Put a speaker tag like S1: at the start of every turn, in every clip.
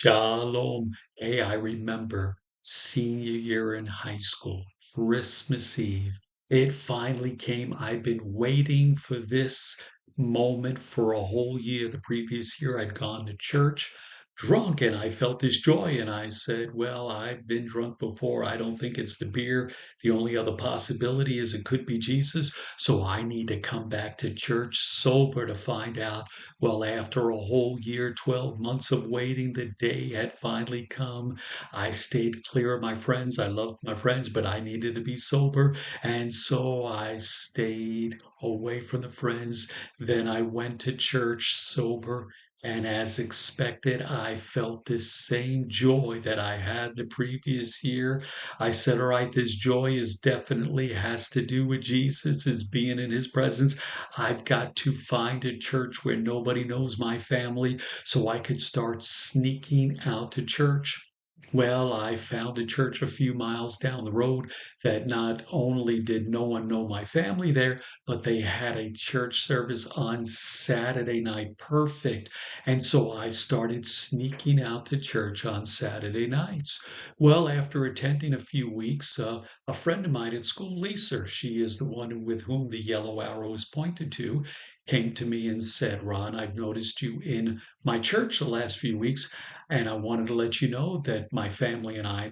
S1: Shalom. Hey, I remember senior year in high school, Christmas Eve. It finally came. I've been waiting for this moment for a whole year. The previous year, I'd gone to church drunk and I felt this joy. And I said, well, I've been drunk before. I don't think it's the beer. The only other possibility is it could be Jesus. So I need to come back to church sober to find out. Well, after a whole year, 12 months of waiting, the day had finally come. I stayed clear of my friends. I loved my friends, but I needed to be sober. And so I stayed away from the friends. Then I went to church sober. And as expected, I felt this same joy that I had the previous year. I said, all right, this joy is definitely has to do with Jesus, is being in his presence. I've got to find a church where nobody knows my family so I could start sneaking out to church. Well, I found a church a few miles down the road that not only did no one know my family there, but they had a church service on Saturday night. Perfect. And so I started sneaking out to church on Saturday nights. Well, after attending a few weeks, a friend of mine at school, Lisa, she is the one with whom the yellow arrow is pointed to, came to me and said, Ron, I've noticed you in my church the last few weeks, and I wanted to let you know that my family and I,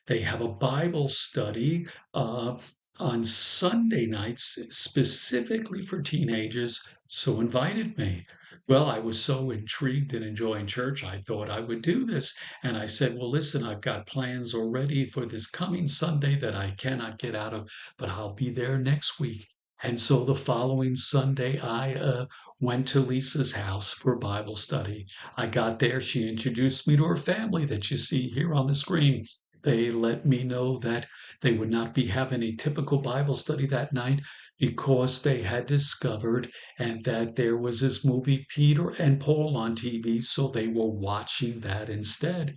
S1: they have a Bible study on Sunday nights specifically for teenagers, so invited me. Well, I was so intrigued and enjoying church, I thought I would do this. And I said, well, listen, I've got plans already for this coming Sunday that I cannot get out of, but I'll be there next week. And so the following Sunday, I went to Lisa's house for Bible study. I got there. She introduced me to her family that you see here on the screen. They let me know that they would not be having a typical Bible study that night because they had discovered and that there was this movie Peter and Paul on TV, so they were watching that instead.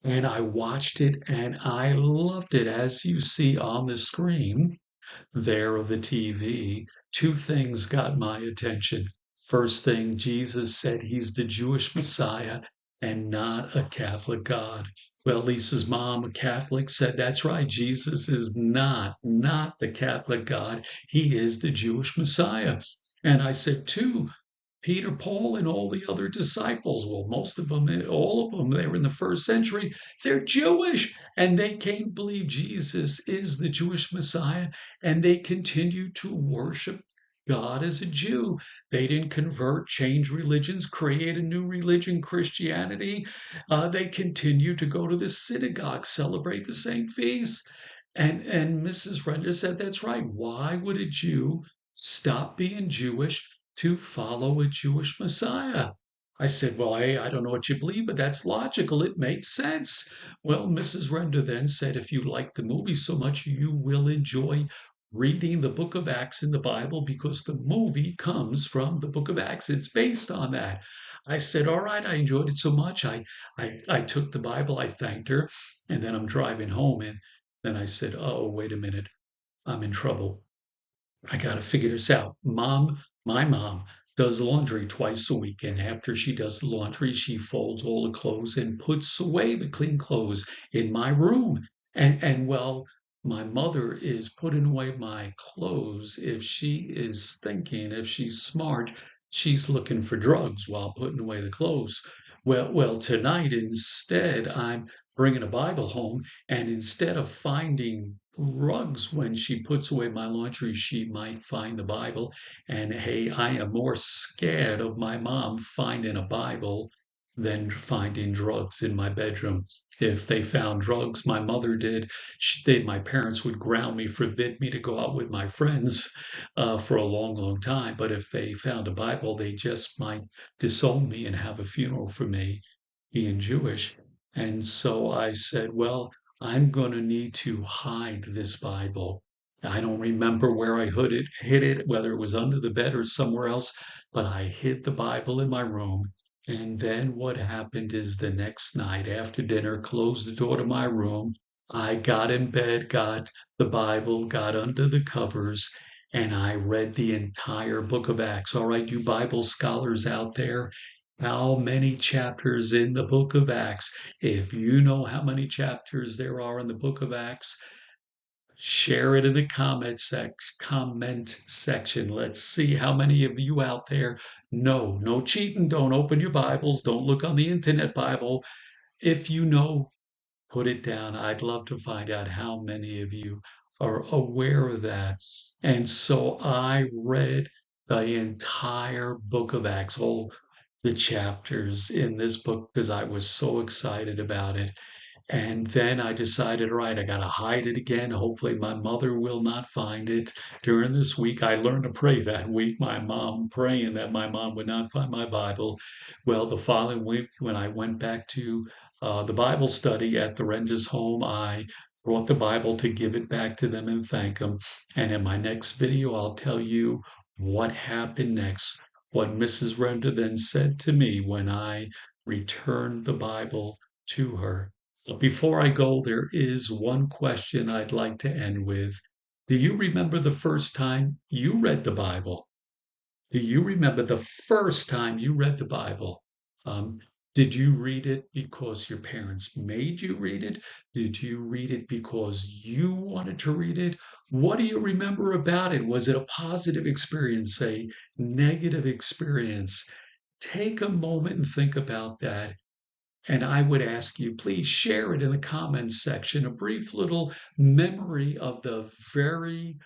S1: And I watched it and I loved it. As you see on the screen there of the TV, two things got my attention. First thing, Jesus said he's the Jewish Messiah and not a Catholic God. Well, Lisa's mom, a Catholic, said that's right. Jesus is not the Catholic God. He is the Jewish Messiah. And I said, two, Peter, Paul, and all the other disciples, well, most of them, all of them, they were in the first century, they're Jewish and they can't believe Jesus is the Jewish Messiah and they continue to worship God as a Jew. They didn't convert, change religions, create a new religion, Christianity. They continue to go to the synagogue, celebrate the same feasts. And Mrs. Render said, that's right. Why would a Jew stop being Jewish to follow a Jewish Messiah? I said, well, I don't know what you believe, but that's logical. It makes sense. Well, Mrs. Render then said, if you like the movie so much, you will enjoy reading the book of Acts in the Bible because the movie comes from the book of Acts. It's based on that. I said, all right, I enjoyed it so much. I took the Bible, I thanked her, and then I'm driving home. And then I said, oh, wait a minute, I'm in trouble. I got to figure this out. My mom does laundry twice a week. And after she does the laundry, she folds all the clothes and puts away the clean clothes in my room. And well, my mother is putting away my clothes. If she is thinking, if she's smart, she's looking for drugs while putting away the clothes. Well, tonight instead, I'm bringing a Bible home, and instead of finding rugs when she puts away my laundry, she might find the Bible. And hey, I am more scared of my mom finding a Bible than finding drugs in my bedroom. If they found drugs, my mother did, my parents would ground me, forbid me to go out with my friends for a long, long time. But if they found a Bible, they just might disown me and have a funeral for me, being Jewish. And so I said, well, I'm going to need to hide this Bible. I don't remember where I hid it, whether it was under the bed or somewhere else, but I hid the Bible in my room. And then what happened is the next night after dinner, closed the door to my room. I got in bed, got the Bible, got under the covers, and I read the entire book of Acts. All right, you Bible scholars out there, How many chapters in the book of Acts? If you know how many chapters there are in the book of Acts, share it in the comment section. Let's see how many of you out there know. No cheating. Don't open your Bibles. Don't look on the Internet Bible. If you know, put it down. I'd love to find out how many of you are aware of that. And so I read the entire book of Acts, all the chapters in this book, because I was so excited about it. And then I decided, all right, I got to hide it again. Hopefully, my mother will not find it during this week. I learned to pray that week, my mom praying that my mom would not find my Bible. Well, the following week, when I went back to the Bible study at the Renda's home, I brought the Bible to give it back to them and thank them. And in my next video, I'll tell you what happened next, what Mrs. Renda then said to me when I returned the Bible to her. But before I go, there is one question I'd like to end with. Do you remember the first time you read the Bible? Do you remember the first time you read the Bible? Um, did you read it because your parents made you read it? Did you read it because you wanted to read it? What do you remember about it? Was it a positive experience, a negative experience? Take a moment and think about that. And I would ask you, please share it in the comments section, a brief little memory of the very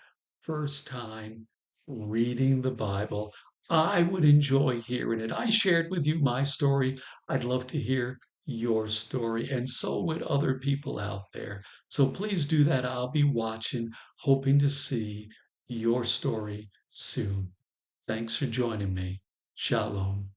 S1: first time reading the Bible. I would enjoy hearing it. I shared with you my story. I'd love to hear your story, and so would other people out there. So please do that. I'll be watching, hoping to see your story soon. Thanks for joining me. Shalom.